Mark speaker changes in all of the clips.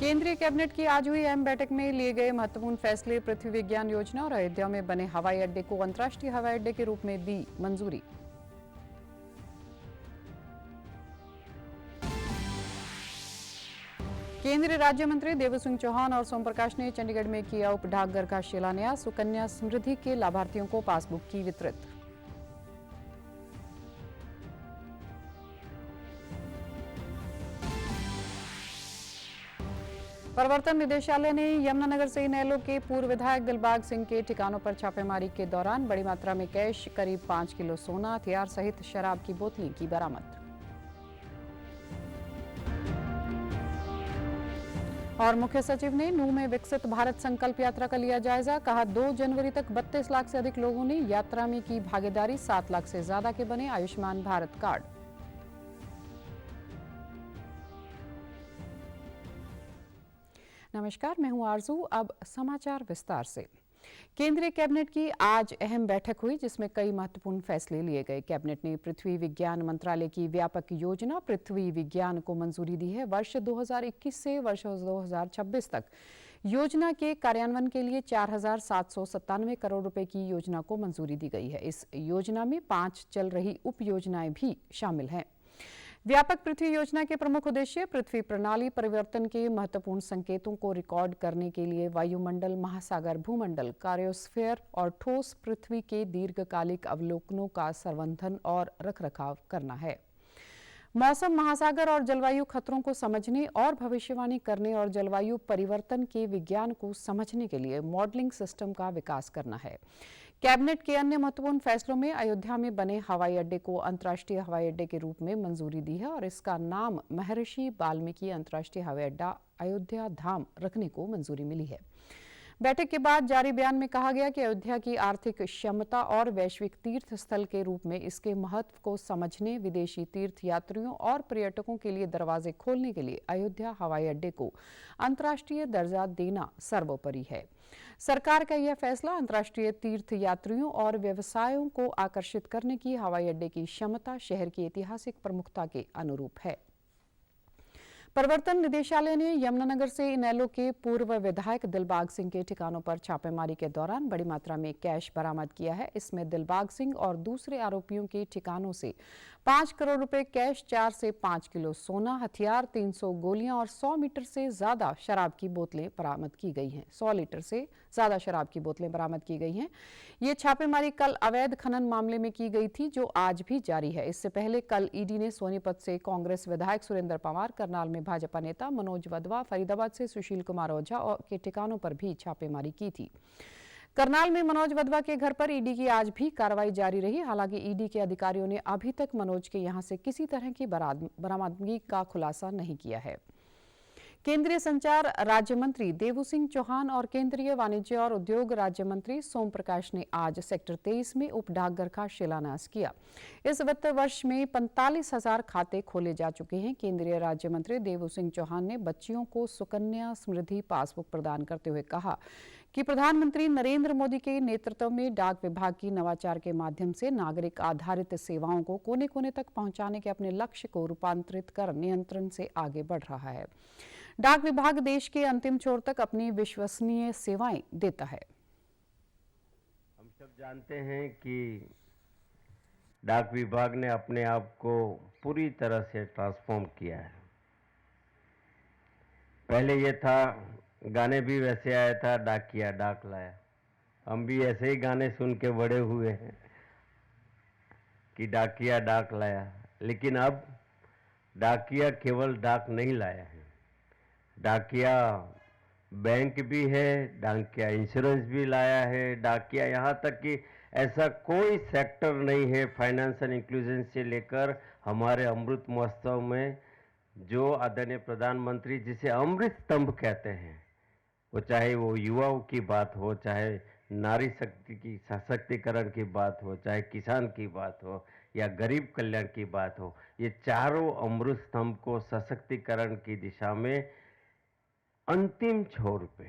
Speaker 1: केंद्रीय कैबिनेट की आज हुई अहम बैठक में लिए गए महत्वपूर्ण फैसले। पृथ्वी विज्ञान योजना और अयोध्या में बने हवाई अड्डे को अंतर्राष्ट्रीय हवाई अड्डे के रूप में दी मंजूरी। केंद्रीय राज्य मंत्री देवसिंह चौहान और सोम प्रकाश ने चंडीगढ़ में किया उप डाकघर का शिलान्यास। सुकन्या समृद्धि के लाभार्थियों को पासबुक की वितरित। प्रवर्तन निदेशालय ने यमुनानगर से इनेलो के पूर्व विधायक दिलबाग सिंह के ठिकानों पर छापेमारी के दौरान बड़ी मात्रा में कैश, करीब 5 किलो सोना, हथियार सहित शराब की बोतलें की बरामद। और मुख्य सचिव ने नूंह में विकसित भारत संकल्प यात्रा का लिया जायजा। कहा 2 जनवरी तक 32 लाख से अधिक लोगों ने यात्रा में की भागीदारी। 7 लाख से ज्यादा के बने आयुष्मान भारत कार्ड। नमस्कार, मैं हूं आरजू। अब समाचार विस्तार से। केंद्रीय कैबिनेट की आज अहम बैठक हुई जिसमें कई महत्वपूर्ण फैसले लिए गए। कैबिनेट ने पृथ्वी विज्ञान मंत्रालय की व्यापक योजना पृथ्वी विज्ञान को मंजूरी दी है। वर्ष 2021 से वर्ष 2026 तक योजना के कार्यान्वयन के लिए 4,797 करोड़ रुपए की योजना को मंजूरी दी गई है। इस योजना में 5 चल रही उप योजनाएं भी शामिल हैं। व्यापक पृथ्वी योजना के प्रमुख उद्देश्य पृथ्वी प्रणाली परिवर्तन के महत्वपूर्ण संकेतों को रिकॉर्ड करने के लिए वायुमंडल, महासागर, भूमंडल, क्रायोस्फीयर और ठोस पृथ्वी के दीर्घकालिक अवलोकनों का संवर्धन और रखरखाव करना है। मौसम, महासागर और जलवायु खतरों को समझने और भविष्यवाणी करने और जलवायु परिवर्तन के विज्ञान को समझने के लिए मॉडलिंग सिस्टम का विकास करना है। कैबिनेट के अन्य महत्वपूर्ण फैसलों में अयोध्या में बने हवाई अड्डे को अंतर्राष्ट्रीय हवाई अड्डे के रूप में मंजूरी दी है और इसका नाम महर्षि वाल्मीकि अंतर्राष्ट्रीय हवाई अड्डा अयोध्या धाम रखने को मंजूरी मिली है। बैठक के बाद जारी बयान में कहा गया कि अयोध्या की आर्थिक क्षमता और वैश्विक तीर्थ स्थल के रूप में इसके महत्व को समझने, विदेशी तीर्थ यात्रियों और पर्यटकों के लिए दरवाजे खोलने के लिए अयोध्या हवाई अड्डे को अंतर्राष्ट्रीय दर्जा देना सर्वोपरि है। सरकार का यह फैसला अंतर्राष्ट्रीय तीर्थ यात्रियों और व्यवसायों को आकर्षित करने की हवाई अड्डे की क्षमता, शहर की ऐतिहासिक प्रमुखता के अनुरूप है। प्रवर्तन निदेशालय ने यमुनानगर से इनेलो के पूर्व विधायक दिलबाग सिंह के ठिकानों पर छापेमारी के दौरान बड़ी मात्रा में कैश बरामद किया है। इसमें दिलबाग सिंह और दूसरे आरोपियों के ठिकानों से 5 करोड़ रुपए कैश, 4 से 5 किलो सोना, हथियार, 300 गोलियां और 100 लीटर से ज्यादा शराब की बोतलें बरामद की गई हैं। 100 लीटर से ज्यादा शराब की बोतलें बरामद की गई हैं। ये छापेमारी कल अवैध खनन मामले में की गई थी जो आज भी जारी है। इससे पहले कल ईडी ने सोनीपत से कांग्रेस विधायक सुरेंद्र पवार, करनाल में भाजपा नेता मनोज वधवा, फरीदाबाद से सुशील कुमार ओझा के ठिकानों पर भी छापेमारी की थी। करनाल में मनोज वधवा के घर पर ईडी की आज भी कार्रवाई जारी रही। हालांकि ईडी के अधिकारियों ने अभी तक मनोज के यहां से किसी तरह की बरामदगी का खुलासा नहीं किया है। केंद्रीय संचार राज्य मंत्री देवसिंह चौहान और केंद्रीय वाणिज्य और उद्योग राज्य मंत्री सोम प्रकाश ने आज सेक्टर 23 में उप डाकघर का शिलान्यास किया। इस वित्त वर्ष में 45,000 खाते खोले जा चुके हैं। केंद्रीय राज्य मंत्री देवसिंह चौहान ने बच्चियों को सुकन्या समृद्धि पासबुक प्रदान करते हुए कहा कि प्रधानमंत्री नरेंद्र मोदी के नेतृत्व में डाक विभाग की नवाचार के माध्यम से नागरिक आधारित सेवाओं को कोने कोने तक पहुंचाने के अपने लक्ष्य को रूपांतरित कर नियंत्रण से आगे बढ़ रहा है। डाक विभाग देश के अंतिम छोर तक अपनी विश्वसनीय सेवाएं देता है।
Speaker 2: हम सब जानते हैं कि डाक विभाग ने अपने आप को पूरी तरह से ट्रांसफॉर्म किया है। पहले ये था, गाने भी वैसे आया था, डाकिया डाक लाया। हम भी ऐसे ही गाने सुन के बड़े हुए हैं कि डाकिया डाक लाया। लेकिन अब डाकिया केवल डाक नहीं लाया है, डाकिया बैंक भी है, डाकिया इंश्योरेंस भी लाया है। डाकिया यहाँ तक कि ऐसा कोई सेक्टर नहीं है फाइनेंशियल इंक्लूजन से लेकर हमारे अमृत महोत्सव में जो आदरणीय प्रधानमंत्री जिसे अमृत स्तंभ कहते हैं, वो चाहे वो युवाओं की बात हो, चाहे नारी शक्ति की सशक्तिकरण की बात हो, चाहे किसान की बात हो या गरीब कल्याण की बात हो, ये चारों अमृत स्तंभ को सशक्तिकरण की दिशा में अंतिम छोर पे,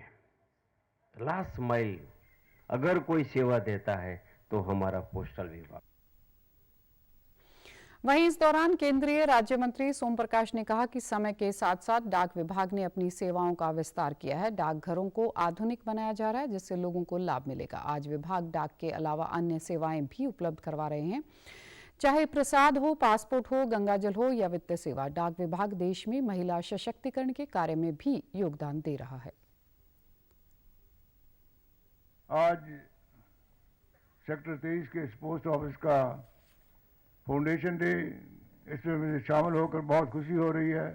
Speaker 2: लास्ट माइल अगर कोई सेवा देता है तो हमारा पोस्टल विभाग।
Speaker 1: वहीं इस दौरान केंद्रीय राज्य मंत्री सोम प्रकाश ने कहा कि समय के साथ साथ डाक विभाग ने अपनी सेवाओं का विस्तार किया है। डाकघरों को आधुनिक बनाया जा रहा है, जिससे लोगों को लाभ मिलेगा। आज विभाग डाक के अलावा अन्य सेवाएं भी उपलब्ध करवा रहे हैं, चाहे प्रसाद हो, पासपोर्ट हो, गंगाजल हो या वित्तीय सेवा। डाक विभाग देश में महिला सशक्तिकरण के कार्य में भी योगदान दे रहा है।
Speaker 3: आज सेक्टर 23 के इस पोस्ट ऑफिस का फाउंडेशन डे, इसमें मुझे शामिल होकर बहुत खुशी हो रही है।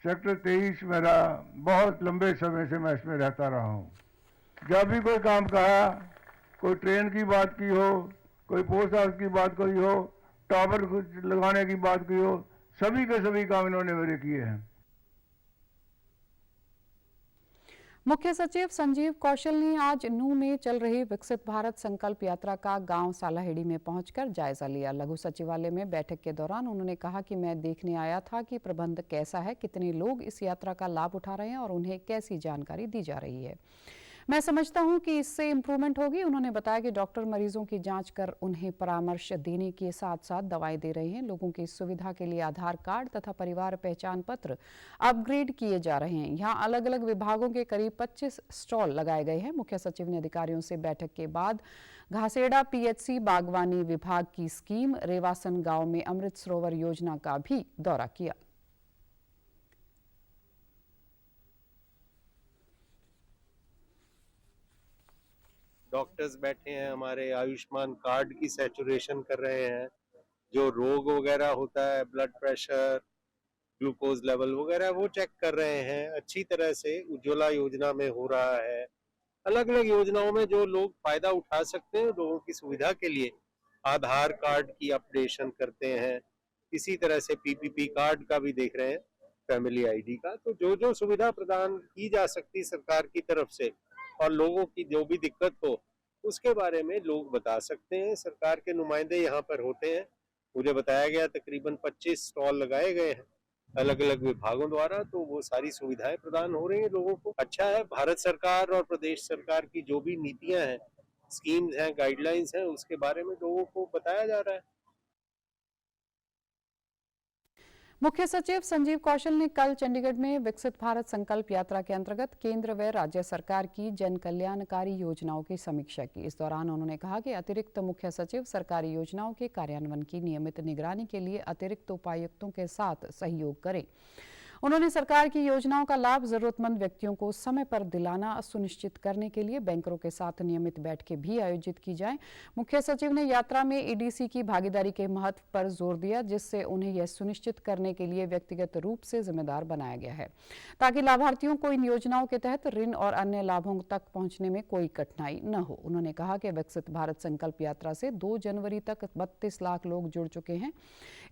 Speaker 3: सेक्टर 23 मेरा बहुत लंबे समय से मैं इसमें रहता रहा हूँ। जब भी कोई काम कहा, कोई ट्रेन की बात की हो, कोई पोस्ट ऑफिस की बात की हो, टावर लगाने की बात की हो, सभी के सभी काम इन्होंने मेरे किए हैं।
Speaker 1: मुख्य सचिव संजीव कौशल ने आज नूंह में चल रही विकसित भारत संकल्प यात्रा का गांव सालाहेड़ी में पहुंचकर जायजा लिया। लघु सचिवालय में बैठक के दौरान उन्होंने कहा कि मैं देखने आया था कि प्रबंध कैसा है, कितने लोग इस यात्रा का लाभ उठा रहे हैं और उन्हें कैसी जानकारी दी जा रही है। मैं समझता हूं कि इससे इम्प्रूवमेंट होगी। उन्होंने बताया कि डॉक्टर मरीजों की जांच कर उन्हें परामर्श देने के साथ साथ दवाएं दे रहे हैं। लोगों की सुविधा के लिए आधार कार्ड तथा परिवार पहचान पत्र अपग्रेड किए जा रहे हैं। यहां अलग अलग विभागों के करीब 25 स्टॉल लगाए गए हैं। मुख्य सचिव ने अधिकारियों से बैठक के बाद घासेड़ा पीएचसी, बागवानी विभाग की स्कीम, रेवासन गांव में अमृत सरोवर योजना का भी दौरा किया।
Speaker 4: डॉक्टर्स बैठे हैं, हमारे आयुष्मान कार्ड की सैचुरेशन कर रहे हैं। जो रोग वगैरह होता है, ब्लड प्रेशर, ग्लूकोज लेवल वगैरह, वो चेक कर रहे हैं। अच्छी तरह से उज्ज्वला योजना में हो रहा है। अलग अलग योजनाओं में जो लोग फायदा उठा सकते हैं, लोगों की सुविधा के लिए आधार कार्ड की अपडेशन करते हैं। इसी तरह से पीपीपी कार्ड का भी देख रहे हैं, फैमिली आईडी का। तो जो जो सुविधा प्रदान की जा सकती सरकार की तरफ से और लोगों की जो भी दिक्कत हो, उसके बारे में लोग बता सकते हैं। सरकार के नुमाइंदे यहाँ पर होते हैं। मुझे बताया गया तकरीबन 25 स्टॉल लगाए गए हैं अलग अलग विभागों द्वारा, तो वो सारी सुविधाएं प्रदान हो रही हैं लोगों को। अच्छा है, भारत सरकार और प्रदेश सरकार की जो भी नीतियां हैं, स्कीम्स हैं, गाइडलाइंस हैं, उसके बारे में लोगों को बताया जा रहा है।
Speaker 1: मुख्य सचिव संजीव कौशल ने कल चंडीगढ़ में विकसित भारत संकल्प यात्रा के अंतर्गत केंद्र व राज्य सरकार की जन कल्याणकारी योजनाओं की समीक्षा की। इस दौरान उन्होंने कहा कि अतिरिक्त मुख्य सचिव सरकारी योजनाओं के कार्यान्वयन की नियमित निगरानी के लिए अतिरिक्त उपायुक्तों के साथ सहयोग करें। उन्होंने सरकार की योजनाओं का लाभ जरूरतमंद व्यक्तियों को समय पर दिलाना सुनिश्चित करने के लिए बैंकरों के साथ नियमित बैठकें भी आयोजित की जाएं। मुख्य सचिव ने यात्रा में ईडीसी की भागीदारी के महत्व पर जोर दिया, जिससे उन्हें यह सुनिश्चित करने के लिए व्यक्तिगत रूप से जिम्मेदार बनाया गया है ताकि लाभार्थियों को इन योजनाओं के तहत ऋण और अन्य लाभों तक पहुंचने में कोई कठिनाई न हो। उन्होंने कहा कि विकसित भारत संकल्प यात्रा से 2 जनवरी तक 32 लाख लोग जुड़ चुके हैं।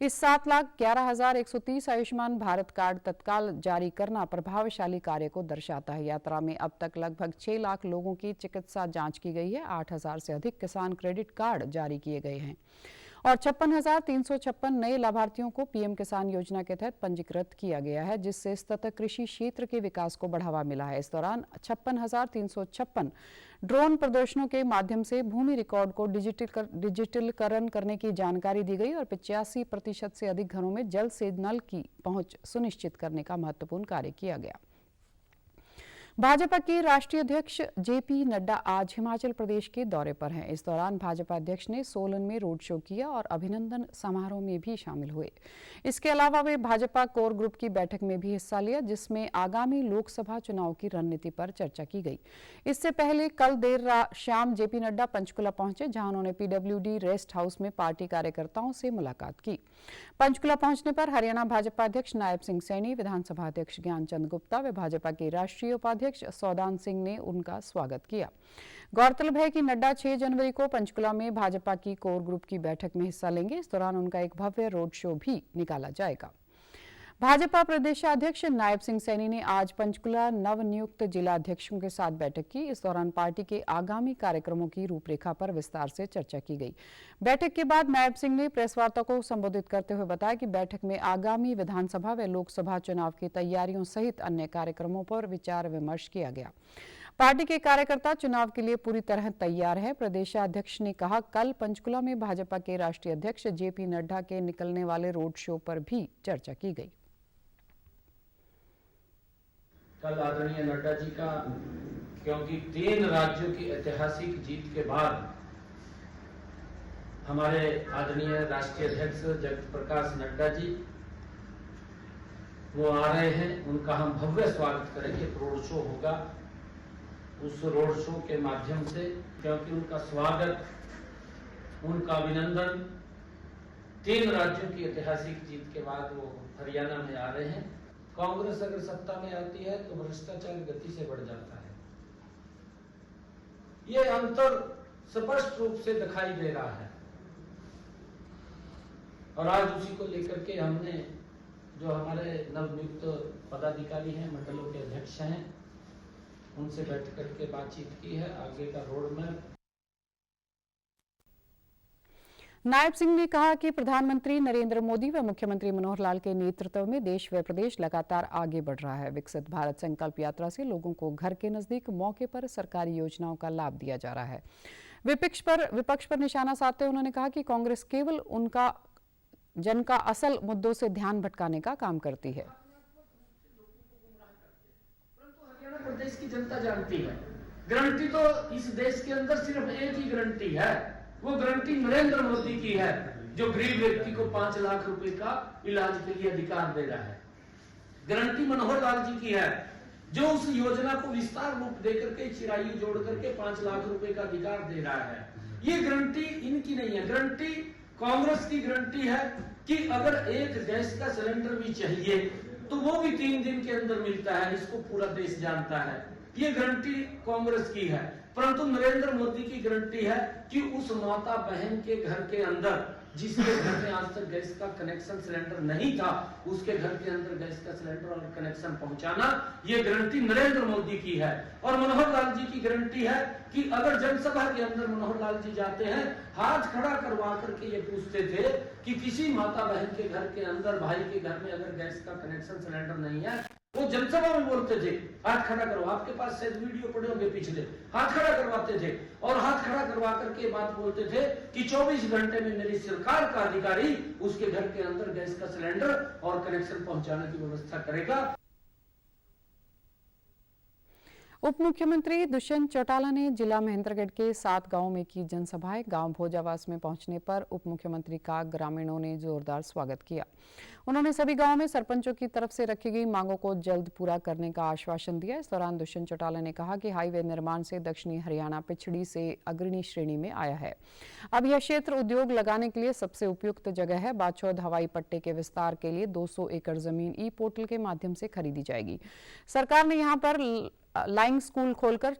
Speaker 1: इस 7,11,130 आयुष्मान भारत कार्ड तत्काल जारी करना प्रभावशाली कार्य को दर्शाता है। यात्रा में अब तक लगभग 6 लाख लोगों की चिकित्सा जांच की गई है। 8,000 से अधिक किसान क्रेडिट कार्ड जारी किए गए हैं और 56,356 नए लाभार्थियों को पीएम किसान योजना के तहत पंजीकृत किया गया है, जिससे सतत कृषि क्षेत्र के विकास को बढ़ावा मिला है। इस दौरान 56,356 ड्रोन प्रदर्शनों के माध्यम से भूमि रिकॉर्ड को डिजिटलीकरण करने की जानकारी दी गई और 85% से अधिक घरों में जल से नल की पहुंच सुनिश्चित करने का महत्वपूर्ण कार्य किया गया। भाजपा के राष्ट्रीय अध्यक्ष जेपी नड्डा आज हिमाचल प्रदेश के दौरे पर हैं। इस दौरान भाजपा अध्यक्ष ने सोलन में रोड शो किया और अभिनंदन समारोह में भी शामिल हुए। इसके अलावा वे भाजपा कोर ग्रुप की बैठक में भी हिस्सा लिया, जिसमें आगामी लोकसभा चुनाव की रणनीति पर चर्चा की गई। इससे पहले कल देर शाम जेपी नड्डा पंचकुला पहुंचे, जहां उन्होंने पीडब्ल्यूडी रेस्ट हाउस में पार्टी कार्यकर्ताओं से मुलाकात की। पंचकुला पहुंचने पर हरियाणा भाजपा अध्यक्ष नायब सिंह सैनी, विधानसभा अध्यक्ष ज्ञानचंद गुप्ता व भाजपा के राष्ट्रीय उपाध्यक्ष सौदान सिंह ने उनका स्वागत किया। गौरतलब है कि नड्डा 6 जनवरी को पंचकुला में भाजपा की कोर ग्रुप की बैठक में हिस्सा लेंगे। इस दौरान उनका एक भव्य रोड शो भी निकाला जाएगा। भाजपा प्रदेशाध्यक्ष नायब सिंह सैनी ने आज पंचकुला नवनियुक्त जिला अध्यक्षों के साथ बैठक की। इस दौरान पार्टी के आगामी कार्यक्रमों की रूपरेखा पर विस्तार से चर्चा की गई। बैठक के बाद नायब सिंह ने प्रेस वार्ता को संबोधित करते हुए बताया कि बैठक में आगामी विधानसभा व लोकसभा चुनाव की तैयारियों सहित अन्य कार्यक्रमों पर विचार विमर्श किया गया। पार्टी के कार्यकर्ता चुनाव के लिए पूरी तरह तैयार हैं। प्रदेशाध्यक्ष ने कहा, कल पंचकुला में भाजपा के राष्ट्रीय अध्यक्ष जेपी नड्डा के निकलने वाले रोड शो पर भी चर्चा की गई।
Speaker 5: कल आदरणीय नड्डा जी का, क्योंकि 3 राज्यों की ऐतिहासिक जीत के बाद हमारे आदरणीय राष्ट्रीय अध्यक्ष जगत प्रकाश नड्डा जी वो आ रहे हैं, उनका हम भव्य स्वागत करेंगे। रोड शो होगा, उस रोड शो के माध्यम से, क्योंकि उनका स्वागत, उनका अभिनंदन 3 राज्यों की ऐतिहासिक जीत के बाद वो हरियाणा में आ रहे हैं। कांग्रेस अगर सत्ता में आती है तो भ्रष्टाचार गति से बढ़ जाता है, ये अंतर स्पष्ट रूप से दिखाई दे रहा है। और आज उसी को लेकर के हमने जो हमारे नवनियुक्त पदाधिकारी हैं, मंडलों के अध्यक्ष हैं, उनसे बैठ करके बातचीत की है। आगे का रोड मैप।
Speaker 1: नायब सिंह ने कहा कि प्रधानमंत्री नरेंद्र मोदी व मुख्यमंत्री मनोहर लाल के नेतृत्व में देश व प्रदेश लगातार आगे बढ़ रहा है। विकसित भारत संकल्प यात्रा से लोगों को घर के नजदीक मौके पर सरकारी योजनाओं का लाभ दिया जा रहा है। विपक्ष पर निशाना साधते हुए उन्होंने कहा कि कांग्रेस केवल उनका जन का असल मुद्दों से ध्यान भटकाने का काम करती है।
Speaker 5: परंतु हरियाणा प्रदेश की जनता जानती है, गारंटी तो इस देश के अंदर सिर्फ एक ही गारंटी है, वो गारंटी नरेंद्र मोदी की है, जो गरीब व्यक्ति को 5 लाख रुपए का इलाज के लिए अधिकार दे रहा है। गारंटी मनोहर लाल जी की है, जो उस योजना को विस्तार रूप देकर के चिरायु जोड़ करके 5 लाख रुपए का अधिकार दे रहा है। ये गारंटी इनकी नहीं है, गारंटी कांग्रेस की गारंटी है कि अगर एक गैस का सिलेंडर भी चाहिए तो वो भी 3 दिन के अंदर मिलता है। इसको पूरा देश जानता है, ये गारंटी कांग्रेस की है। परंतु नरेंद्र मोदी की गारंटी है कि उस माता बहन के घर के अंदर, जिसके घर में आज तक गैस का कनेक्शन सिलेंडर नहीं था, उसके घर के अंदर गैस का सिलेंडर और कनेक्शन पहुंचाना, ये गारंटी नरेंद्र मोदी की है। और मनोहर लाल जी की गारंटी है कि अगर जनसभा के अंदर मनोहर लाल जी जाते हैं, हाथ खड़ा करवा करके ये पूछते थे कि किसी माता बहन के घर के अंदर, भाई के घर में अगर गैस का कनेक्शन सिलेंडर नहीं है, वो जनसभा में बोलते थे हाथ खड़ा करो। आपके पास शायद वीडियो पड़े होंगे पिछले, हाथ खड़ा करवाते थे और हाथ खड़ा करवा करके बात बोलते थे कि 24 घंटे में मेरी सरकार का अधिकारी उसके घर के अंदर गैस का सिलेंडर और कनेक्शन पहुंचाने की व्यवस्था करेगा।
Speaker 1: उप मुख्यमंत्री दुष्यंत चौटाला ने जिला महेंद्रगढ़ के 7 गांवों में की जनसभाएं। गांव भोजावास में पहुंचने पर उप मुख्यमंत्री का ग्रामीणों ने जोरदार स्वागत किया। उन्होंने सभी गांवों में सरपंचों की तरफ से रखी गई मांगों को जल्द पूरा करने का आश्वासन दिया। इस दौरान दुष्यंत चौटाला ने कहा कि हाईवे निर्माण से दक्षिणी हरियाणा पिछड़ी से अग्रणी श्रेणी में आया है। अब यह क्षेत्र उद्योग लगाने के लिए सबसे उपयुक्त जगह है। बाछौद हवाई पट्टे के विस्तार के लिए 200 एकड़ जमीन ई पोर्टल के माध्यम से खरीदी जाएगी। सरकार ने यहाँ पर फ्लाइंग स्कूल खोलकर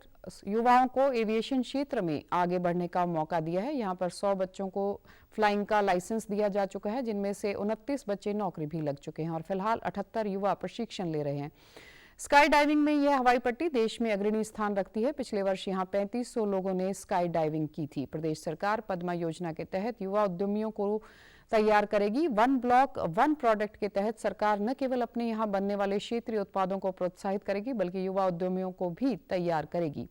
Speaker 1: युवाओं को एविएशन क्षेत्र में आगे बढ़ने का मौका दिया है। यहाँ पर 100 बच्चों को फ्लाइंग का लाइसेंस दिया जा चुका है, जिनमें से 29 बच्चे नौकरी भी लग चुके हैं और फिलहाल 78 युवा प्रशिक्षण ले रहे हैं। स्काई डाइविंग में यह हवाई पट्टी देश में अग्रणी स्थान रखती है। पिछले वर्ष यहाँ 3500 लोगों ने स्काई डाइविंग की थी। प्रदेश सरकार पद्मा योजना के तहत युवा उद्यमियों को तैयार करेगी। 1 ब्लॉक 1 प्रोडक्ट के तहत सरकार न केवल अपने यहाँ बनने वाले क्षेत्रीय उत्पादों को प्रोत्साहित करेगी, बल्कि युवा उद्यमियों को भी तैयार करेगी।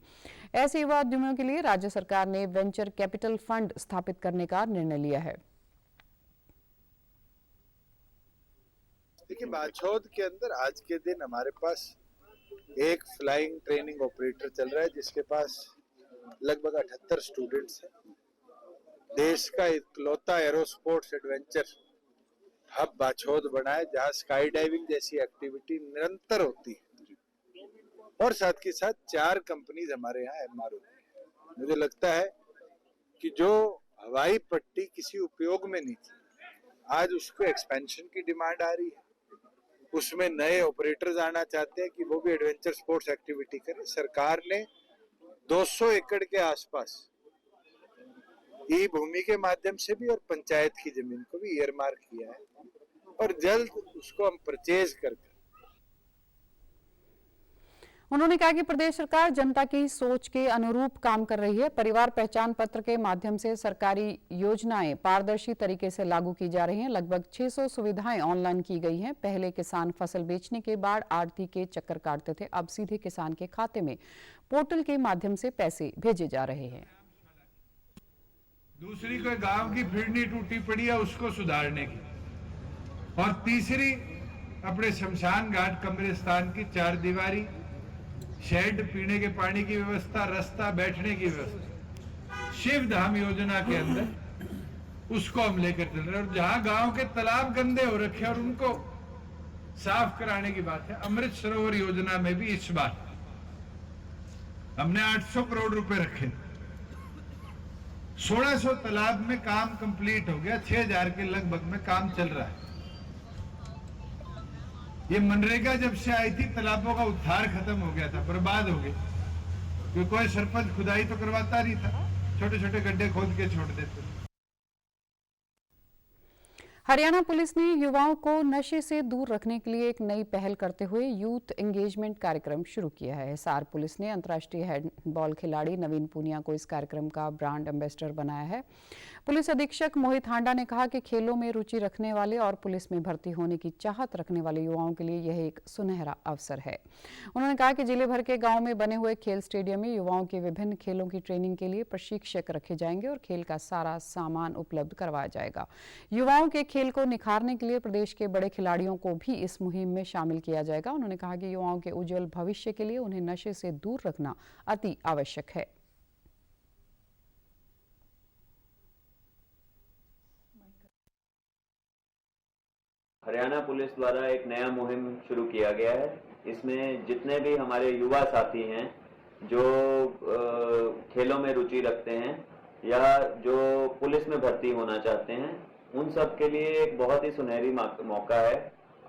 Speaker 1: ऐसे युवा उद्यमियों के लिए राज्य सरकार ने वेंचर कैपिटल फंड स्थापित करने का निर्णय लिया है।
Speaker 6: देखिए, बाछौद के अंदर आज के दिन हमारे पास एक फ्लाइंग ट्रेनिंग ऑपरेटर चल रहा है, जिसके पास लगभग 78 स्टूडेंट्स हैं। देश का इकलौता एरोस्पोर्ट्स एडवेंचर हब बाछौद बना है, जहाँ स्काई डाइविंग जैसी एक्टिविटी निरंतर होती है और साथ के साथ 4 कंपनीज हमारे यहाँ एमआरओ है। मुझे लगता है कि जो हवाई पट्टी किसी उपयोग में नहीं थी, आज उसको एक्सपेंशन की डिमांड आ रही है। उसमें नए ऑपरेटर्स आना चाहते हैं कि वो भी एडवेंचर स्पोर्ट्स एक्टिविटी करें। सरकार ने 200 एकड़ के आसपास ई भूमि के माध्यम से भी और पंचायत की जमीन को भी ईयरमार्क किया है और जल्द उसको हम परचेज करके।
Speaker 1: उन्होंने कहा कि प्रदेश सरकार जनता की सोच के अनुरूप काम कर रही है। परिवार पहचान पत्र के माध्यम से सरकारी योजनाएं पारदर्शी तरीके से लागू की जा रही हैं। लगभग 600 सुविधाएं ऑनलाइन की गई हैं। पहले किसान फसल बेचने के बाद आढ़ती के चक्कर काटते थे, अब सीधे किसान के खाते में पोर्टल के माध्यम से पैसे भेजे जा रहे हैं।
Speaker 7: दूसरी कोई गांव की फिरनी टूटी पड़ी है उसको सुधारने की, और तीसरी अपने शमशान घाट कब्रिस्तान की चार दीवारी, शेड, पीने के पानी की व्यवस्था, रास्ता, बैठने की व्यवस्था शिव धाम योजना के अंदर उसको हम लेकर चल रहे हैं। और जहां गांव के तालाब गंदे हो रखे और उनको साफ कराने की बात है, अमृत सरोवर योजना में भी इस बार हमने 800 करोड़ रुपए रखे। 1600 तालाब में काम कंप्लीट हो गया, 6000 के लगभग में काम चल रहा है। ये मनरेगा जब से आई थी तालाबों का उद्धार खत्म हो गया था, बर्बाद हो गए, क्योंकि कोई सरपंच खुदाई तो करवाता नहीं था, छोटे छोटे गड्ढे खोद के छोड़ देते।
Speaker 1: हरियाणा पुलिस ने युवाओं को नशे से दूर रखने के लिए एक नई पहल करते हुए यूथ एंगेजमेंट कार्यक्रम शुरू किया है। हिसार पुलिस ने अंतर्राष्ट्रीय हैंडबॉल खिलाड़ी नवीन पूनिया को इस कार्यक्रम का ब्रांड एम्बेसडर बनाया है। पुलिस अधीक्षक मोहित हांडा ने कहा कि खेलों में रुचि रखने वाले और पुलिस में भर्ती होने की चाहत रखने वाले युवाओं के लिए यह एक सुनहरा अवसर है। उन्होंने कहा कि जिले भर के गांव में बने हुए खेल स्टेडियम में युवाओं के विभिन्न खेलों की ट्रेनिंग के लिए प्रशिक्षक रखे जाएंगे और खेल का सारा सामान उपलब्ध करवाया जाएगा। युवाओं के खेल को निखारने के लिए प्रदेश के बड़े खिलाड़ियों को भी इस मुहिम में शामिल किया जाएगा। उन्होंने कहा कि युवाओं के उज्जवल भविष्य के लिए उन्हें नशे से दूर रखना अति आवश्यक है।
Speaker 8: हरियाणा पुलिस द्वारा एक नया मुहिम शुरू किया गया है। इसमें जितने भी हमारे युवा साथी हैं जो खेलों में रुचि रखते हैं या जो पुलिस में भर्ती होना चाहते हैं, उन सब के लिए एक बहुत ही सुनहरी मौका है।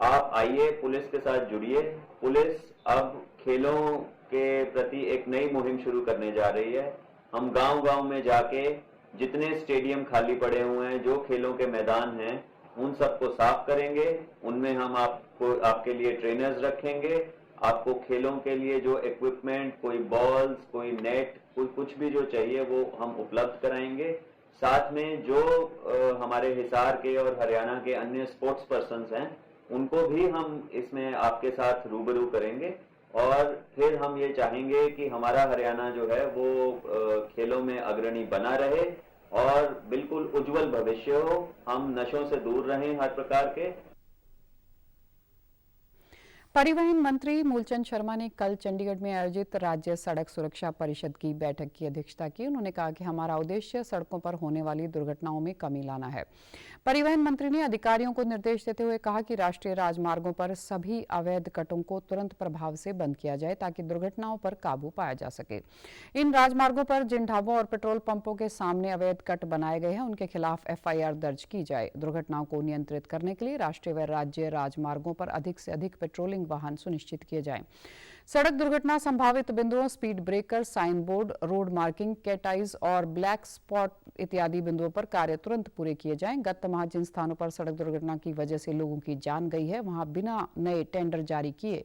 Speaker 8: आप आइए, पुलिस के साथ जुड़िए। पुलिस अब खेलों के प्रति एक नई मुहिम शुरू करने जा रही है। हम गांव-गांव में जाके जितने स्टेडियम खाली पड़े हुए हैं, जो खेलों के मैदान हैं, उन सबको साफ करेंगे। उनमें हम आपके लिए ट्रेनर्स रखेंगे। आपको खेलों के लिए जो इक्विपमेंट, कोई बॉल्स, कोई नेट, कोई कुछ भी जो चाहिए वो हम उपलब्ध कराएंगे। साथ में जो हमारे हिसार के और हरियाणा के अन्य स्पोर्ट्स पर्सन्स हैं, उनको भी हम इसमें आपके साथ रूबरू करेंगे। और फिर हम ये चाहेंगे कि हमारा हरियाणा जो है वो खेलों में अग्रणी बना रहे और बिल्कुल उज्जवल भविष्य हो। हम नशों से दूर रहें हर प्रकार के।
Speaker 1: परिवहन मंत्री मूलचंद शर्मा ने कल चंडीगढ़ में आयोजित राज्य सड़क सुरक्षा परिषद की बैठक की अध्यक्षता की। उन्होंने कहा कि हमारा उद्देश्य सड़कों पर होने वाली दुर्घटनाओं में कमी लाना है। परिवहन मंत्री ने अधिकारियों को निर्देश देते हुए कहा कि राष्ट्रीय राजमार्गों पर सभी अवैध कटों को तुरंत प्रभाव से बंद किया जाए ताकि दुर्घटनाओं पर काबू पाया जा सके। इन राजमार्गों पर जिन ढाबों और पेट्रोल पंपों के सामने अवैध कट बनाए गए हैं, उनके खिलाफ FIR दर्ज की जाए। दुर्घटनाओं को नियंत्रित करने के लिए राष्ट्रीय व राज्य राजमार्गों पर अधिक से अधिक पेट्रोलिंग वाहन सुनिश्चित किए जाएं। सड़क दुर्घटना संभावित बिंदुओं, speed breaker, sign board, road marking, cat eyes और ब्लैक स्पॉट इत्यादि बिंदुओं पर कार्य तुरंत पूरे किए जाएं। गत माह जिन स्थानों पर सड़क दुर्घटना की वजह से लोगों की जान गई है, वहां बिना नए टेंडर जारी किए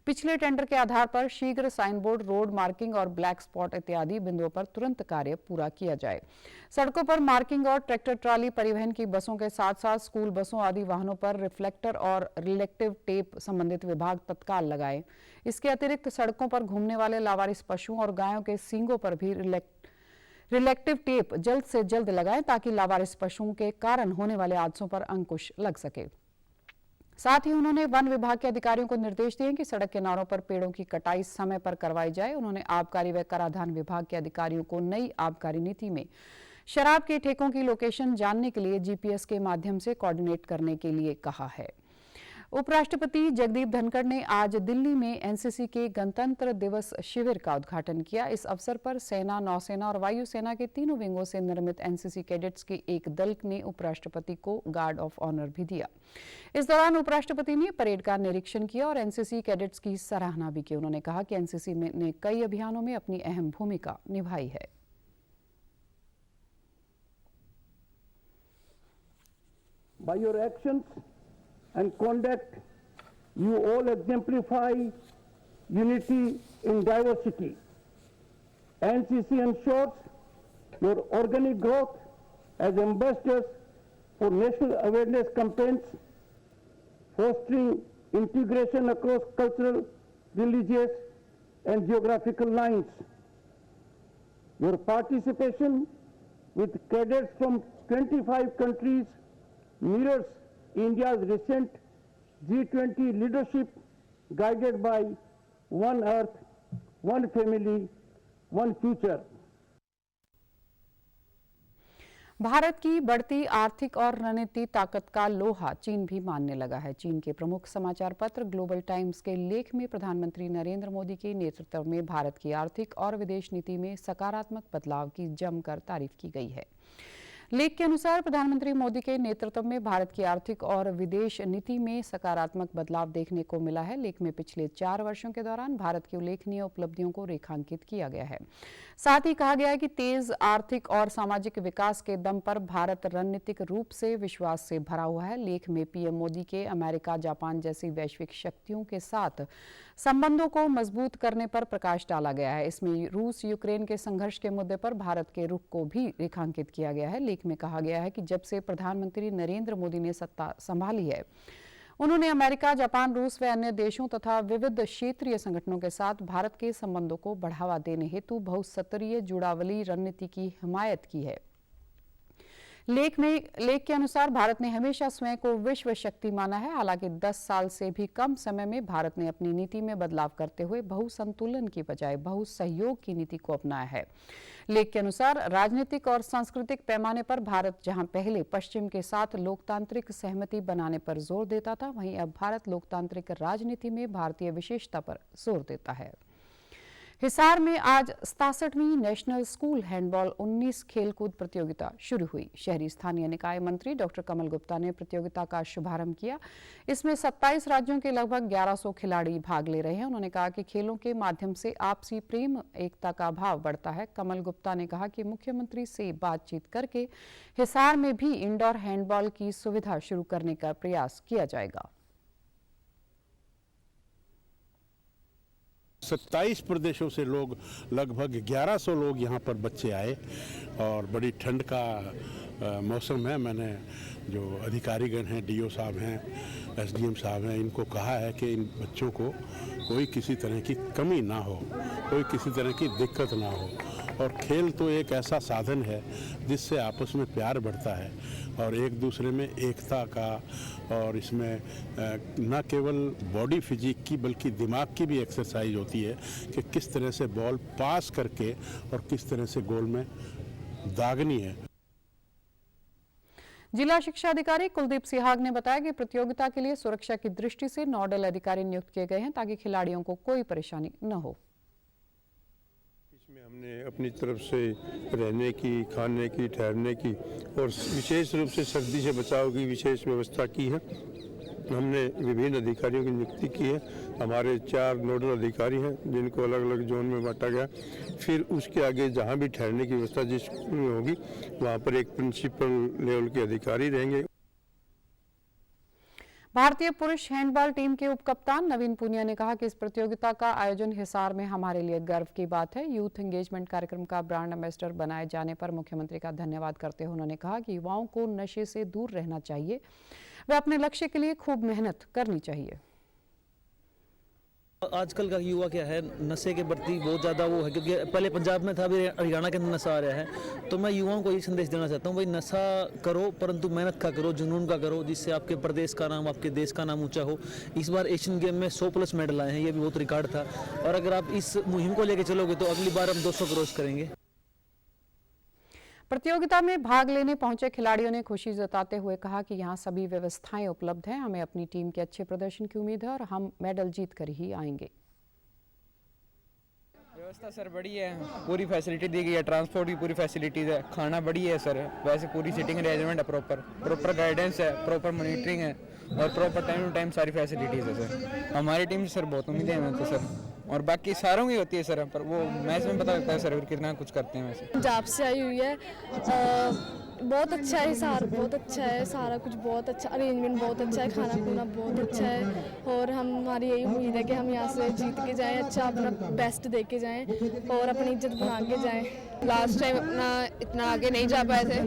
Speaker 1: पिछले टेंडर के आधार पर शीघ्र साइन बोर्ड, रोड मार्किंग और ब्लैक स्पॉट इत्यादि बिंदुओं पर तुरंत कार्य पूरा किया जाए। सड़कों पर मार्किंग और ट्रैक्टर ट्राली परिवहन की बसों के साथ साथ स्कूल बसों आदि वाहनों पर रिफ्लेक्टर और रिलेक्टिव टेप संबंधित विभाग तत्काल लगाए। इसके अतिरिक्त सड़कों पर घूमने वाले लावारिस पशुओं और गायों के सींगों पर भी रिलेक्टिव टेप जल्द से जल्द लगाएं ताकि लावारिस पशुओं के कारण होने वाले हादसों पर अंकुश लग सके। साथ ही उन्होंने वन विभाग के अधिकारियों को निर्देश दिए कि सड़क किनारों पर पेड़ों की कटाई समय पर करवाई जाए। उन्होंने आबकारी व कराधान विभाग के अधिकारियों को नई आबकारी नीति में शराब के ठेकों की लोकेशन जानने के लिए GPS के माध्यम से कोऑर्डिनेट करने के लिए कहा है। उपराष्ट्रपति जगदीप धनखड़ ने आज दिल्ली में NCC के गणतंत्र दिवस शिविर का उद्घाटन किया। इस अवसर पर सेना, नौसेना और वायुसेना के तीनों विंगों से निर्मित NCC कैडेट्स के एक दल ने उपराष्ट्रपति को गार्ड ऑफ ऑनर भी दिया। इस दौरान उपराष्ट्रपति ने परेड का निरीक्षण किया और NCC कैडेट्स की सराहना भी की। उन्होंने कहा कि NCC ने कई अभियानों में अपनी अहम भूमिका निभाई है।
Speaker 9: By your actions and conduct, you all exemplify unity in diversity. NCC ensures your organic growth as ambassadors for national awareness campaigns, fostering integration across cultural, religious, and geographical lines. Your participation with cadets from 25 countries mirrors India's recent G20 leadership guided by One Earth, One Family, One Future.
Speaker 1: Bharat की बढ़ती आर्थिक और रणनीतिक ताकत का लोहा चीन भी मानने लगा है। चीन के प्रमुख समाचार पत्र ग्लोबल टाइम्स के लेख में प्रधानमंत्री नरेंद्र मोदी के नेतृत्व में भारत की आर्थिक और विदेश नीति में सकारात्मक बदलाव की जमकर तारीफ की गई है। लेख के अनुसार प्रधानमंत्री मोदी के नेतृत्व में भारत की आर्थिक और विदेश नीति में सकारात्मक बदलाव देखने को मिला है। लेख में पिछले 4 वर्षों के दौरान भारत की उल्लेखनीय उपलब्धियों को रेखांकित किया गया है। साथ ही कहा गया है कि तेज आर्थिक और सामाजिक विकास के दम पर भारत रणनीतिक रूप से विश्वास से भरा हुआ है। लेख में पीएम मोदी के अमेरिका, जापान जैसी वैश्विक शक्तियों के साथ संबंधों को मजबूत करने पर प्रकाश डाला गया है। इसमें रूस यूक्रेन के संघर्ष के मुद्दे पर भारत के रुख को भी रेखांकित किया गया है। लेख में कहा गया है कि जब से प्रधानमंत्री नरेंद्र मोदी ने सत्ता संभाली है, उन्होंने अमेरिका, जापान, रूस व अन्य देशों तथा विविध क्षेत्रीय संगठनों के साथ भारत के संबंधों को बढ़ावा देने हेतु बहुस्तरीय जुड़ावली रणनीति की हिमायत की है। लेख के अनुसार भारत ने हमेशा स्वयं को विश्व शक्ति माना है। हालांकि 10 साल से भी कम समय में भारत ने अपनी नीति में बदलाव करते हुए बहुसंतुलन की बजाय बहुसहयोग की नीति को अपनाया है। लेख के अनुसार राजनीतिक और सांस्कृतिक पैमाने पर भारत जहां पहले पश्चिम के साथ लोकतांत्रिक सहमति बनाने पर जोर देता था, वहीं अब भारत लोकतांत्रिक राजनीति में भारतीय विशेषता पर जोर देता है। हिसार में आज 67वीं नेशनल स्कूल हैंडबॉल 19 खेलकूद प्रतियोगिता शुरू हुई। शहरी स्थानीय निकाय मंत्री डॉक्टर कमल गुप्ता ने प्रतियोगिता का शुभारंभ किया। इसमें 27 राज्यों के लगभग 1100 खिलाड़ी भाग ले रहे हैं। उन्होंने कहा कि खेलों के माध्यम से आपसी प्रेम, एकता का भाव बढ़ता है। कमल गुप्ता ने कहा कि मुख्यमंत्री से बातचीत करके हिसार में भी इंडोर हैंडबॉल की सुविधा शुरू करने का प्रयास किया जाएगा।
Speaker 10: 27 प्रदेशों से लोग, लगभग 1100 लोग यहाँ पर बच्चे आए और बड़ी ठंड का मौसम है। मैंने जो अधिकारीगण हैं, डीओ साहब हैं, एसडीएम साहब हैं, इनको कहा है कि इन बच्चों को कोई किसी तरह की कमी ना हो, कोई किसी तरह की दिक्कत ना हो। और खेल तो एक ऐसा साधन है जिससे आपस में प्यार बढ़ता है और एक दूसरे में एकता का, और इसमें न केवल बॉडी फिजिक की बल्कि दिमाग की भी एक्सरसाइज होती है कि किस तरह से बॉल पास करके और किस तरह से गोल में दागनी है।
Speaker 1: जिला शिक्षा अधिकारी कुलदीप सिहाग ने बताया कि प्रतियोगिता के लिए सुरक्षा की दृष्टि से नोडल अधिकारी नियुक्त किए गए हैं ताकि खिलाड़ियों को कोई परेशानी न हो।
Speaker 11: इसमें हमने अपनी तरफ से रहने की, खाने की, ठहरने की और विशेष रूप से सर्दी से बचाव की विशेष व्यवस्था की है। हमने विभिन्न अधिकारियों की नियुक्ति की है। हमारे 4 नोडल अधिकारी हैं जिनको अलग अलग जोन में बांटा गया। फिर उसके आगे जहां भी ठहरने की व्यवस्था जिसमें होगी वहां पर एक प्रिंसिपल लेवल के अधिकारी रहेंगे।
Speaker 1: भारतीय पुरुष हैंडबॉल टीम के उपकप्तान नवीन पुनिया ने कहा कि इस प्रतियोगिता का आयोजन हिसार में हमारे लिए गर्व की बात है। यूथ एंगेजमेंट कार्यक्रम का ब्रांड एम्बेसडर बनाए जाने पर मुख्यमंत्री का धन्यवाद करते हुए उन्होंने कहा कि युवाओं को नशे से दूर रहना चाहिए, वे अपने लक्ष्य के लिए खूब मेहनत करनी चाहिए।
Speaker 12: आजकल का युवा क्या है, नशे के प्रति बहुत ज़्यादा वो है, क्योंकि पहले पंजाब में था, अभी हरियाणा के अंदर नशा आ रहा है। तो मैं युवाओं को ये संदेश देना चाहता हूँ, भाई नशा करो परंतु मेहनत का करो, जुनून का करो, जिससे आपके प्रदेश का नाम, आपके देश का नाम ऊंचा हो। इस बार एशियन गेम में 100+ मेडल आए हैं, ये भी बहुत रिकॉर्ड था। और अगर आप इस मुहिम को लेकर चलोगे तो अगली बार हम 200 क्रॉस करेंगे।
Speaker 1: प्रतियोगिता में भाग लेने पहुंचे खिलाड़ियों ने खुशी जताते हुए कहा कि यहां सभी व्यवस्थाएं उपलब्ध हैं। हमें अपनी टीम के अच्छे प्रदर्शन की उम्मीद है और हम मेडल जीत कर ही आएंगे।
Speaker 13: व्यवस्था सर बड़ी है, पूरी फैसिलिटी दी गई है, ट्रांसपोर्ट की पूरी फैसिलिटीज है, खाना बड़ी है सर, वैसे पूरी सीटिंग अरेंजमेंट है, प्रॉपर गाइडेंस है, प्रॉपर मॉनिटरिंग है और प्रॉपर टाइम टू टाइम सारी फैसिलिटीज है सर। हमारी टीम से सर बहुत उम्मीदें हैं तो सर, और बाकी सारों की होती है सर, पर वो मैच में पता लगता है सर कितना कुछ करते हैं। वैसे
Speaker 14: पंजाब से आई हुई है, बहुत अच्छा है, सारा बहुत अच्छा है, सारा कुछ बहुत अच्छा, अरेंजमेंट बहुत अच्छा है, खाना पीना बहुत अच्छा है और हमारी यही उम्मीद है कि हम यहाँ से जीत के जाएं, अच्छा अपना बेस्ट दे के जाएं और अपनी इज्जत बना के जाएं।
Speaker 15: लास्ट टाइम अपना इतना आगे नहीं जा पाए थे,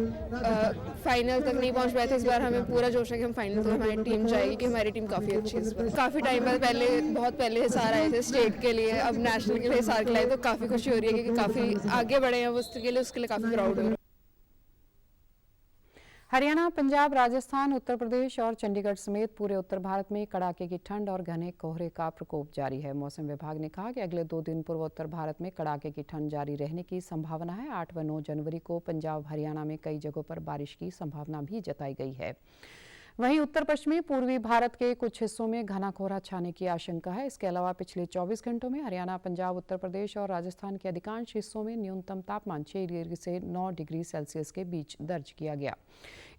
Speaker 15: फाइनल तक नहीं पहुंच पाए थे। इस बार हमें पूरा जोश है कि हम फाइनल तक हमारी टीम जाएगी, कि हमारी टीम काफ़ी अच्छी है इस बार। काफ़ी टाइम बाद बहुत पहले हिसार आए थे स्टेट के लिए, अब नेशनल के लिए हिसार खिलाए, तो काफ़ी खुशी हो रही है कि काफ़ी आगे बढ़े हैं उसके लिए काफ़ी प्राउड हो रहा है।
Speaker 1: हरियाणा, पंजाब, राजस्थान, उत्तर प्रदेश और चंडीगढ़ समेत पूरे उत्तर भारत में कड़ाके की ठंड और घने कोहरे का प्रकोप जारी है। मौसम विभाग ने कहा कि अगले 2 दिन पूर्वोत्तर भारत में कड़ाके की ठंड जारी रहने की संभावना है। 8 व 9 जनवरी को पंजाब, हरियाणा में कई जगहों पर बारिश की संभावना भी जताई गई है। वहीं उत्तर पश्चिमी पूर्वी भारत के कुछ हिस्सों में घना कोहरा छाने की आशंका है। इसके अलावा पिछले 24 घंटों में हरियाणा, पंजाब, उत्तर प्रदेश और राजस्थान के अधिकांश हिस्सों में न्यूनतम तापमान 6 डिग्री से 9 डिग्री सेल्सियस के बीच दर्ज किया गया।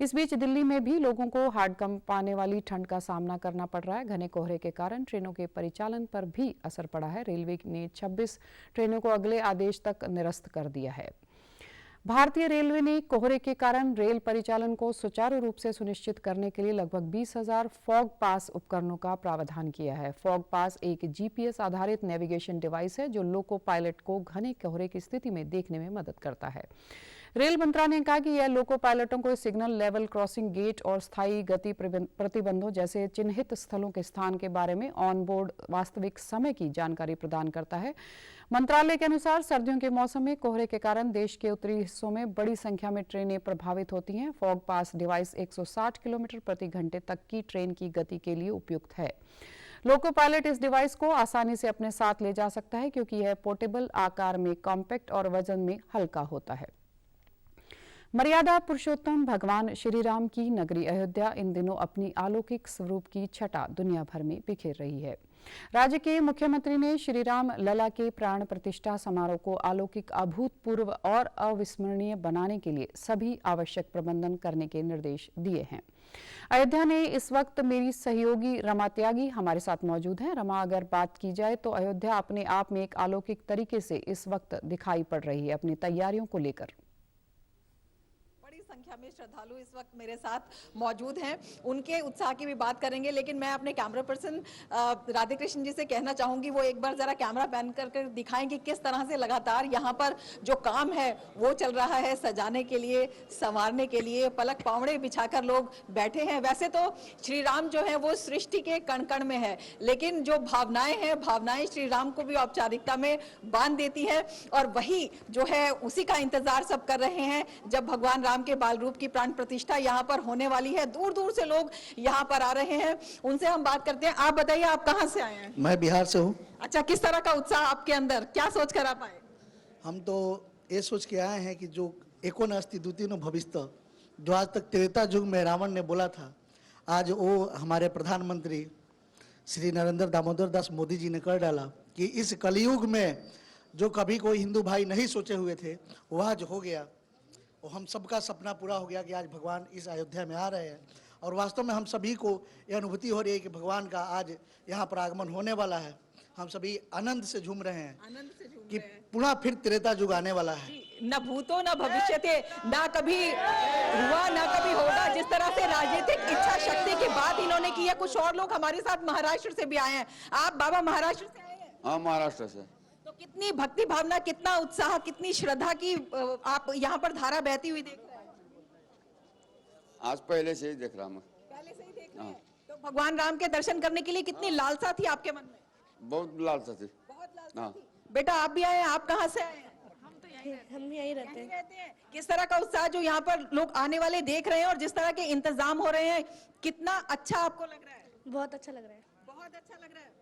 Speaker 1: इस बीच दिल्ली में भी लोगों को हाड़कंप आने वाली ठंड का सामना करना पड़ रहा है। घने कोहरे के कारण ट्रेनों के परिचालन पर भी असर पड़ा है। रेलवे ने 26 ट्रेनों को अगले आदेश तक निरस्त कर दिया है। भारतीय रेलवे ने कोहरे के कारण रेल परिचालन को सुचारू रूप से सुनिश्चित करने के लिए लगभग 20,000 फॉग पास उपकरणों का प्रावधान किया है। फॉग पास एक जीपीएस आधारित नेविगेशन डिवाइस है जो लोको पायलट को घने कोहरे की स्थिति में देखने में मदद करता है। रेल मंत्रालय ने कहा कि यह लोको पायलटों को सिग्नल, लेवल क्रॉसिंग गेट और स्थायी गति प्रतिबंधों जैसे चिन्हित स्थलों के स्थान के बारे में ऑन बोर्ड वास्तविक समय की जानकारी प्रदान करता है। मंत्रालय के अनुसार सर्दियों के मौसम में कोहरे के कारण देश के उत्तरी हिस्सों में बड़ी संख्या में ट्रेनें प्रभावित होती हैं। फॉग पास डिवाइस 160 किलोमीटर प्रति घंटे तक की ट्रेन की गति के लिए उपयुक्त है। लोको पायलट इस डिवाइस को आसानी से अपने साथ ले जा सकता है क्योंकि यह पोर्टेबल आकार में कॉम्पैक्ट और वजन में हल्का होता है। मर्यादा पुरुषोत्तम भगवान श्री राम की नगरी अयोध्या इन दिनों अपनी अलौकिक स्वरूप की छटा दुनिया भर में बिखेर रही है। राज्य के मुख्यमंत्री ने श्री राम लला के प्राण प्रतिष्ठा समारोह को अलौकिक, अभूतपूर्व और अविस्मरणीय बनाने के लिए सभी आवश्यक प्रबंधन करने के निर्देश दिए हैं। अयोध्या ने इस वक्त मेरी सहयोगी रमा त्यागी हमारे साथ मौजूद हैं। रमा, अगर बात की जाए तो अयोध्या अपने आप में एक अलौकिक तरीके से इस वक्त दिखाई पड़ रही है अपनी तैयारियों को लेकर।
Speaker 16: संख्या में श्रद्धालु इस वक्त मेरे साथ मौजूद हैं, उनके उत्साह की भी बात करेंगे, लेकिन मैं अपने कैमरा पर्सन राधे कृष्ण जी से कहना चाहूंगी वो एक बार जरा कैमरा पैन करके दिखाएं कि किस तरह से लगातार यहाँ पर जो काम है वो चल रहा है। सजाने के लिए, संवारने के लिए पलक पावड़े बिछाकर लोग बैठे हैं। वैसे तो श्री राम जो है वो सृष्टि के कण कण में है, लेकिन जो भावनाएं हैं, भावनाएं श्री राम को भी औपचारिकता में बांध देती है और वही जो है उसी का इंतजार सब कर रहे हैं जब भगवान राम के बाल रूप की प्राण प्रतिष्ठा यहाँ पर होने वाली है। दूर दूर से लोग यहाँ पर आ रहे हैं, उनसे हम बात करते हैं। आप बताइए, आप कहाँ से आए हैं?
Speaker 17: मैं बिहार से हूँ।
Speaker 16: अच्छा, किस तरह का उत्साह आपके अंदर, क्या सोच कर आप आए?
Speaker 17: हम तो ये सोच के आए हैं कि जो एको नास्ति द्वितीयो न भविष्यति, जो आज तक त्रेता युग में रावण ने बोला था, आज वो हमारे प्रधानमंत्री श्री नरेंद्र दामोदर दास मोदी जी ने कर डाला कि इस कलयुग में जो कभी कोई हिंदू भाई नहीं सोचे हुए थे वो आज हो गया। और हम सबका सपना पूरा हो गया कि आज भगवान इस अयोध्या में आ रहे हैं और वास्तव में हम सभी को ये अनुभूति हो रही है कि भगवान का आज यहाँ पर आगमन होने वाला है। हम सभी आनंद से झूम रहे हैं कि पुनः फिर त्रेता युग आने वाला है।
Speaker 16: न भूतो न भविष्यते, ना कभी हुआ ना कभी होगा। जिस तरह से राजनीतिक इच्छा शक्ति की बात इन्होंने की है। कुछ और लोग हमारे साथ महाराष्ट्र से भी आए हैं। आप बाबा महाराष्ट्र से आए हैं?
Speaker 18: हाँ, महाराष्ट्र से।
Speaker 16: तो कितनी भक्ति भावना, कितना उत्साह, कितनी श्रद्धा की आप यहाँ पर धारा बहती हुई देख रहे हैं?
Speaker 18: आज पहले से ही देख रहा हूँ।
Speaker 16: पहले से ही देख रहे हैं। तो भगवान राम के दर्शन करने के लिए कितनी लालसा थी आपके मन में?
Speaker 18: बहुत लालसा थी।
Speaker 16: बहुत लालसा थी। बेटा, आप भी आए हैं? आप कहाँ से आए हैं?
Speaker 14: हम यहीं रहते हैं।
Speaker 16: किस तरह का उत्साह जो यहाँ पर लोग आने वाले देख रहे हैं और जिस तरह के इंतजाम हो रहे हैं, कितना अच्छा आपको लग रहा है?
Speaker 14: बहुत अच्छा लग रहा है।
Speaker 16: बहुत अच्छा लग रहा है।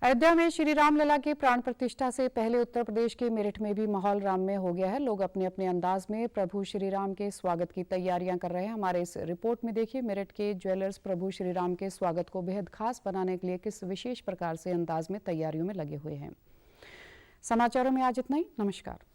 Speaker 1: अयोध्या में श्री राम लला की प्राण प्रतिष्ठा से पहले उत्तर प्रदेश के मेरठ में भी माहौल राममय हो गया है। लोग अपने अपने अंदाज में प्रभु श्री राम के स्वागत की तैयारियां कर रहे हैं। हमारे इस रिपोर्ट में देखिए, मेरठ के ज्वेलर्स प्रभु श्री राम के स्वागत को बेहद खास बनाने के लिए किस विशेष प्रकार से अंदाज में तैयारियों में लगे हुए हैं। समाचारों में आज इतना ही। नमस्कार।